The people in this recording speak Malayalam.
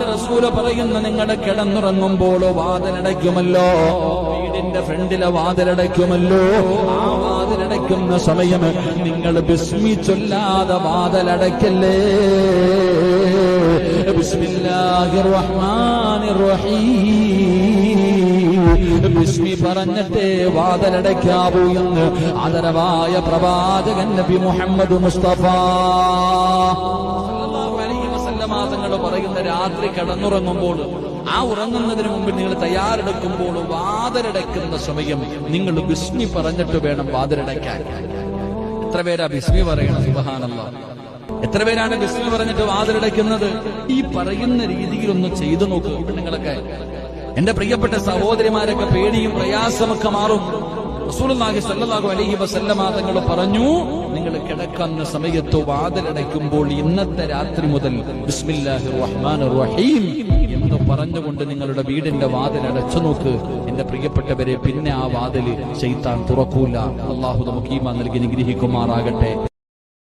അള്ളാഹുവിന്റെ റസൂല് പറയുന്ന, നിങ്ങൾ കിടന്നുറങ്ങുമ്പോൾ വാതിലടയ്ക്കുമല്ലോ, വീടിന്റെ ഫ്രണ്ടിലെ വാതിലടയ്ക്കുമല്ലോ, ആ വാതിലടയ്ക്കുന്ന സമയം നിങ്ങൾ ബിസ്മി ചൊല്ലാതെ വാതിലടയ്ക്കല്ലേ. ബിസ്മില്ലാഹിർ റഹ്മാനിർ റഹീം, ബിസ്മി പറഞ്ഞിട്ടേ വാതിലടയ്ക്കാവൂ എന്ന് ആദരവായ പ്രവാചകൻ നബി മുഹമ്മദ് മുസ്തഫ സല്ലല്ലാഹു അലൈഹി വസല്ലമ തങ്ങൾ പറയുന്ന, രാത്രി കിടന്നുറങ്ങുമ്പോൾ, ആ ഉറങ്ങുന്നതിന് മുമ്പ് നിങ്ങൾ തയ്യാറെടുക്കുമ്പോൾ വാതിലടയ്ക്കുന്ന സമയം നിങ്ങൾ ബിസ്മി പറഞ്ഞിട്ട് വേണം വാതിലടയ്ക്കാൻ. എത്ര പേരാ ബിസ്മി പറയണം? സുബ്ഹാനല്ലാഹ്. എത്ര പേരാണ് ബിസ്മി പറഞ്ഞിട്ട് വാതിലടയ്ക്കുന്നത്? ഈ പറയുന്ന രീതിയിലൊന്ന് ചെയ്തു നോക്കൂ പെണ്ണുങ്ങളൊക്കെ. എന്റെ പ്രിയപ്പെട്ട സഹോദരിമാരൊക്കെ പേടിയും പ്രയാസമൊക്കെ മാറും. റസൂലുള്ളാഹി സ്വല്ലല്ലാഹു അലൈഹി വസല്ലമ തങ്ങൾ പറഞ്ഞു, നിങ്ങൾ കിടക്കുന്ന സമയത്ത് വാതിലടയ്ക്കുമ്പോൾ ഇന്നത്തെ രാത്രി മുതൽ ബിസ്മില്ലാഹിർ റഹ്മാനിർ റഹീം എന്ന് പറഞ്ഞുകൊണ്ട് നിങ്ങളുടെ വീടിന്റെ വാതിൽ അടച്ചു നോക്ക് എന്റെ പ്രിയപ്പെട്ടവരെ. പിന്നെ ആ വാതിൽ ശൈത്താൻ തുറക്കൂല. അല്ലാഹു നമുക്ക് ഈമാൻ നൽകി അനുഗ്രഹിക്കുമാറാകട്ടെ.